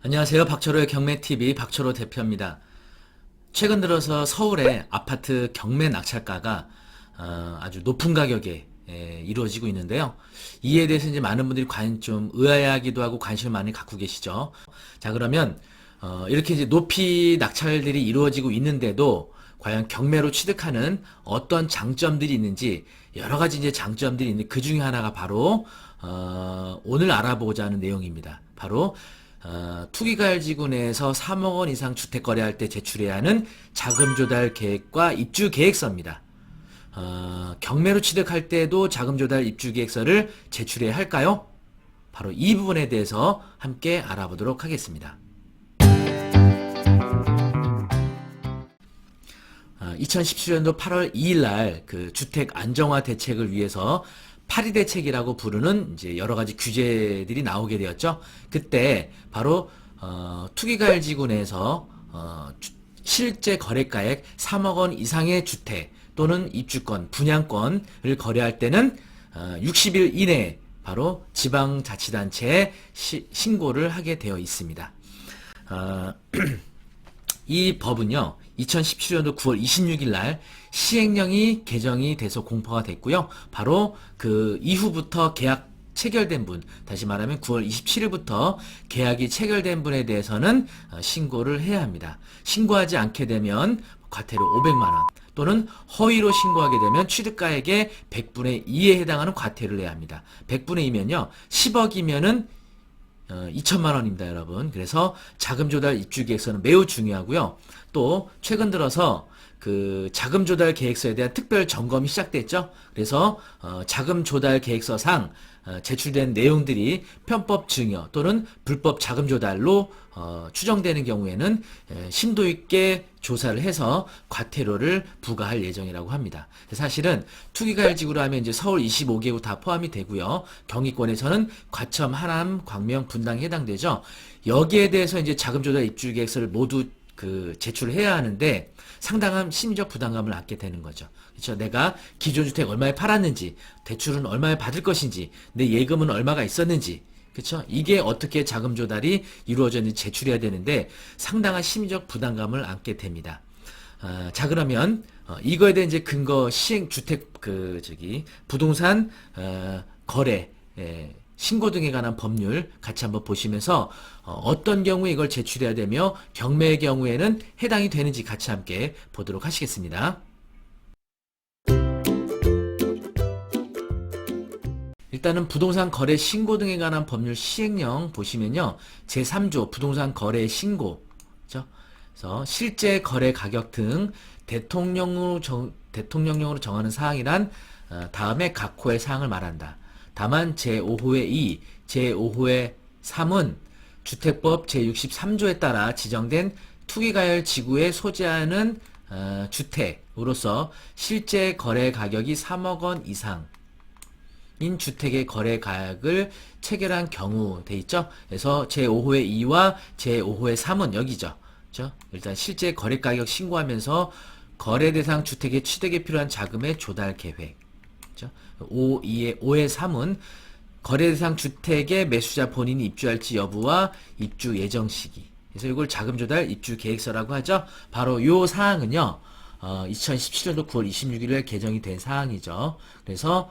안녕하세요. 박철호의 경매TV 박철호 대표입니다. 최근 들어서 서울의 아파트 경매 낙찰가가 아주 높은 가격에 이루어지고 있는데요. 이에 대해서 이제 많은 분들이 좀 의아해하기도 하고 관심을 많이 갖고 계시죠. 자, 그러면 이렇게 이제 높이 낙찰들이 이루어지고 있는데도 과연 경매로 취득하는 어떤 장점들이 있는지 여러 가지 이제 장점들이 있는데 그 중에 하나가 바로 오늘 알아보고자 하는 내용입니다. 바로 투기가열지구 내에서 3억 원 이상 주택 거래할 때 제출해야 하는 자금 조달 계획과 입주 계획서입니다. 경매로 취득할 때도 자금 조달 입주 계획서를 제출해야 할까요? 바로 이 부분에 대해서 함께 알아보도록 하겠습니다. 2017년도 8월 2일 날 그 주택 안정화 대책을 위해서 파리 대책이라고 부르는 이제 여러 가지 규제들이 나오게 되었죠. 그때 바로 투기가열지구 내에서 실제 거래가액 3억 원 이상의 주택 또는 입주권, 분양권을 거래할 때는 60일 이내에 바로 지방자치단체에 신고를 하게 되어 있습니다. 이 법은요, 2017년도 9월 26일 날 시행령이 개정이 돼서 공포가 됐고요. 바로 그 이후부터 계약 체결된 분, 다시 말하면 9월 27일부터 계약이 체결된 분에 대해서는 신고를 해야 합니다. 신고하지 않게 되면 과태료 500만 원 또는 허위로 신고하게 되면 취득가액의 100분의 2에 해당하는 과태료를 내야 합니다. 100분의 2면요, 10억이면은 2천만 원입니다, 여러분. 그래서 자금 조달 입주 계획서는 매우 중요하고요. 또 최근 들어서 그 자금 조달 계획서에 대한 특별 점검이 시작됐죠. 그래서 자금 조달 계획서상 제출된 내용들이 편법 증여 또는 불법 자금 조달로 추정되는 경우에는 심도 있게 조사를 해서 과태료를 부과할 예정이라고 합니다. 사실은 투기가열지구로 하면 이제 서울 25개구 다 포함이 되고요. 경기권에서는 과천, 하남, 광명, 분당에 해당되죠. 여기에 대해서 이제 자금 조달 입주 계획서를 모두 그 제출을 해야 하는데 상당한 심리적 부담감을 안게 되는 거죠. 그렇죠? 내가 기존 주택 얼마에 팔았는지, 대출은 얼마에 받을 것인지, 내 예금은 얼마가 있었는지, 그렇죠? 이게 어떻게 자금 조달이 이루어졌는지 제출해야 되는데 상당한 심리적 부담감을 안게 됩니다. 자, 그러면 이거에 대한 이제 근거 시행 주택 부동산 거래 신고 등에 관한 법률 같이 한번 보시면서 어떤 경우에 이걸 제출해야 되며 경매의 경우에는 해당이 되는지 같이 함께 보도록 하시겠습니다. 일단은 부동산 거래 신고 등에 관한 법률 시행령 보시면요. 제3조 부동산 거래 신고. 그렇죠? 그래서 실제 거래 가격 등 대통령령으로 정하는 사항이란 다음에 각 호의 사항을 말한다. 다만 제5호의 2, 제5호의 3은 주택법 제63조에 따라 지정된 투기가열 지구에 소재하는 주택으로서 실제 거래 가격이 3억 원 이상인 주택의 거래 가격을 체결한 경우 돼 있죠. 그래서 제5호의 2와 제5호의 3은 여기죠. 그렇죠? 일단 실제 거래 가격 신고하면서 거래 대상 주택의 취득에 필요한 자금의 조달 계획. 5의 3은 거래 대상 주택의 매수자 본인이 입주할지 여부와 입주 예정 시기. 그래서 이걸 자금 조달 입주 계획서라고 하죠. 바로 요 사항은요. 2017년도 9월 26일에 개정이 된 사항이죠. 그래서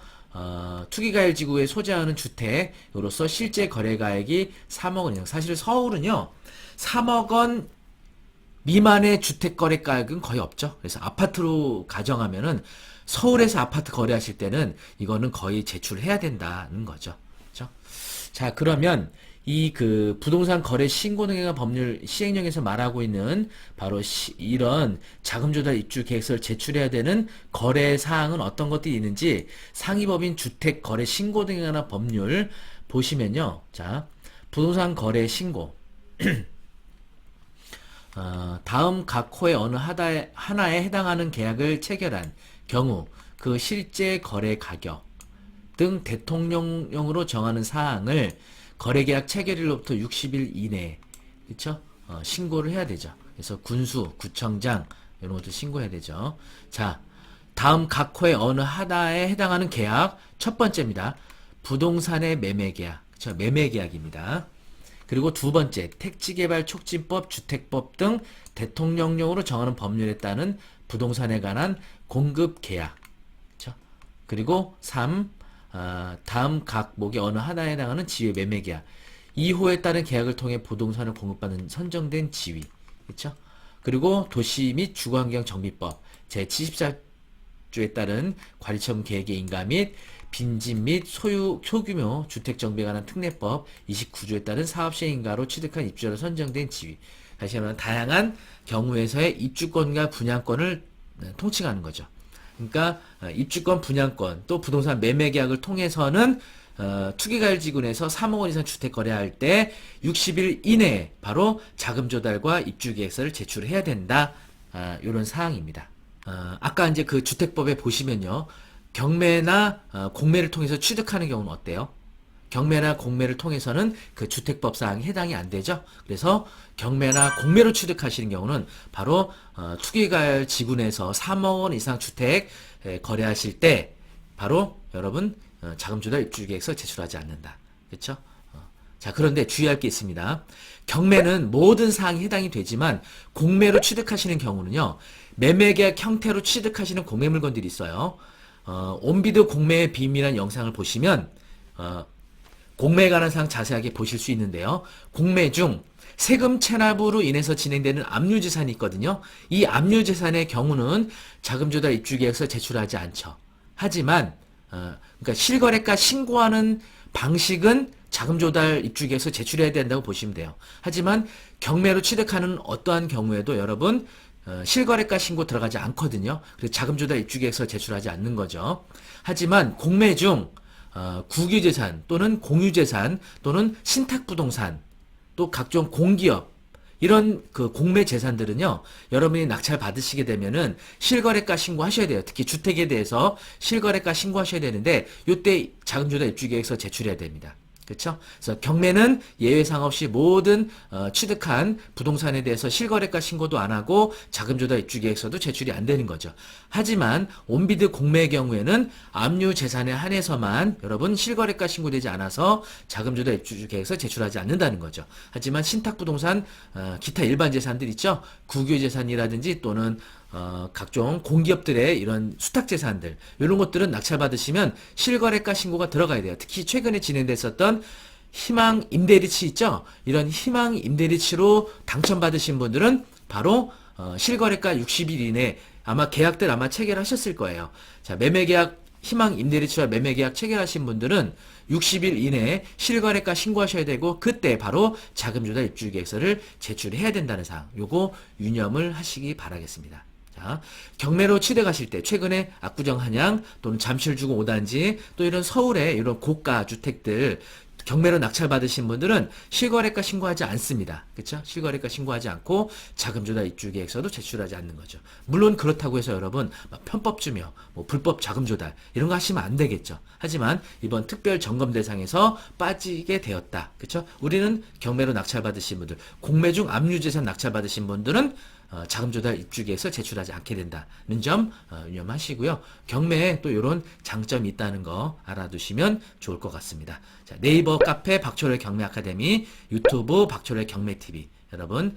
투기가열 지구에 소재하는 주택으로서 실제 거래가액이 3억 원 이상. 사실 서울은요. 3억 원 미만의 주택 거래 가격은 거의 없죠. 그래서 아파트로 가정하면은 서울에서 아파트 거래하실 때는 이거는 거의 제출해야 된다는 거죠. 그렇죠? 자, 그러면 이 그 부동산 거래 신고 등에 관한 법률 시행령에서 말하고 있는 바로 이런 자금 조달 입주 계획서를 제출해야 되는 거래 사항은 어떤 것들이 있는지 상위법인 주택 거래 신고 등에 관한 법률 보시면요. 자, 부동산 거래 신고 다음 각 호의 어느 하나에 해당하는 계약을 체결한 경우 그 실제 거래 가격 등 대통령령으로 정하는 사항을 거래계약 체결일로부터 60일 이내에 그쵸? 신고를 해야 되죠. 그래서 군수, 구청장 이런 것도 신고해야 되죠. 자, 다음 각 호의 어느 하나에 해당하는 계약 첫 번째입니다. 부동산의 매매계약, 그쵸? 매매계약입니다. 그리고 두 번째, 택지개발 촉진법, 주택법 등 대통령령으로 정하는 법률에 따른 부동산에 관한 공급 계약. 그쵸? 그리고 3, 다음 각목의 어느 하나에 해당하는 지위 매매 계약. 2호에 따른 계약을 통해 부동산을 공급받는 선정된 지위. 그쵸? 그리고 도시 및 주거환경 정비법 제74조에 따른 관리처분 계획의 인가 및 빈집 및 소규모 주택 정비에 관한 특례법 29조에 따른 사업 시행인가로 취득한 입주자로 선정된 지위. 다시 말하면 다양한 경우에서의 입주권과 분양권을 통칭하는 거죠. 그러니까 입주권, 분양권, 또 부동산 매매 계약을 통해서는 투기가율지구에서 3억 원 이상 주택 거래할 때 60일 이내에 바로 자금 조달과 입주 계획서를 제출해야 된다. 이런 사항입니다. 아까 이제 그 주택법에 보시면요. 경매나 공매를 통해서 취득하는 경우는 어때요? 경매나 공매를 통해서는 그 주택법 사항이 해당이 안 되죠. 그래서 경매나 공매로 취득하시는 경우는 바로 투기가율 지구내에서 3억 원 이상 주택 거래하실 때 바로 여러분 자금조달 입주계획서 제출하지 않는다. 그렇죠? 자, 그런데 주의할 게 있습니다. 경매는 모든 사항이 해당이 되지만 공매로 취득하시는 경우는요. 매매계약 형태로 취득하시는 공매 물건들이 있어요. 온비드 공매의 비밀한 영상을 보시면 공매에 관한 사항 자세하게 보실 수 있는데요. 공매 중 세금 체납으로 인해서 진행되는 압류재산이 있거든요. 이 압류재산의 경우는 자금조달 입주계획서 제출하지 않죠. 하지만 그러니까 실거래가 신고하는 방식은 자금조달 입주계획서 제출해야 된다고 보시면 돼요. 하지만 경매로 취득하는 어떠한 경우에도 여러분 실거래가 신고 들어가지 않거든요. 그래서 자금조달 입주계획서 제출하지 않는 거죠. 하지만 공매 중 국유재산 또는 공유재산 또는 신탁부동산 또 각종 공기업 이런 그 공매 재산들은요, 여러분이 낙찰 받으시게 되면은 실거래가 신고하셔야 돼요. 특히 주택에 대해서 실거래가 신고하셔야 되는데, 요때 자금조달 입주계획서 제출해야 됩니다. 그렇죠? 그래서 경매는 예외상 없이 모든 취득한 부동산에 대해서 실거래가 신고도 안 하고 자금조달 입주계획서도 제출이 안 되는 거죠. 하지만 온비드 공매의 경우에는 압류 재산에 한해서만 여러분 실거래가 신고되지 않아서 자금조달 입주계획서 제출하지 않는다는 거죠. 하지만 신탁부동산 기타 일반 재산들 있죠. 국유재산이라든지 또는 각종 공기업들의 이런 수탁재산들 이런 것들은 낙찰받으시면 실거래가 신고가 들어가야 돼요. 특히 최근에 진행됐었던 희망 임대리치 있죠. 이런 희망 임대리치로 당첨받으신 분들은 바로 실거래가 60일 이내 아마 계약들 아마 체결하셨을 거예요. 자, 매매계약 희망 임대리치와 매매계약 체결하신 분들은 60일 이내에 실거래가 신고하셔야 되고 그때 바로 자금조달 입주계획서를 제출해야 된다는 사항 요거 유념을 하시기 바라겠습니다. 자, 경매로 취득하실 때 최근에 압구정 한양 또는 잠실주공 5단지 또 이런 서울의 이런 고가 주택들 경매로 낙찰받으신 분들은 실거래가 신고하지 않습니다. 그렇죠? 실거래가 신고하지 않고 자금조달 입주계획서도 제출하지 않는 거죠. 물론 그렇다고 해서 여러분 편법주묘, 불법 자금조달 이런 거 하시면 안 되겠죠. 하지만 이번 특별 점검 대상에서 빠지게 되었다. 그렇죠? 우리는 경매로 낙찰받으신 분들, 공매 중 압류재산 낙찰받으신 분들은 자금조달 입주계획서 제출하지 않게 된다는 점 유념하시고요. 경매에 또 이런 장점이 있다는 거 알아두시면 좋을 것 같습니다. 자, 네이버 카페 박철호의 경매 아카데미, 유튜브 박철호의 경매 TV 여러분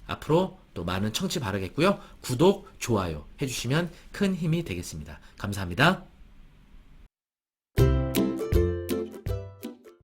앞으로 또 많은 청취 바라겠고요. 구독, 좋아요 해주시면 큰 힘이 되겠습니다. 감사합니다.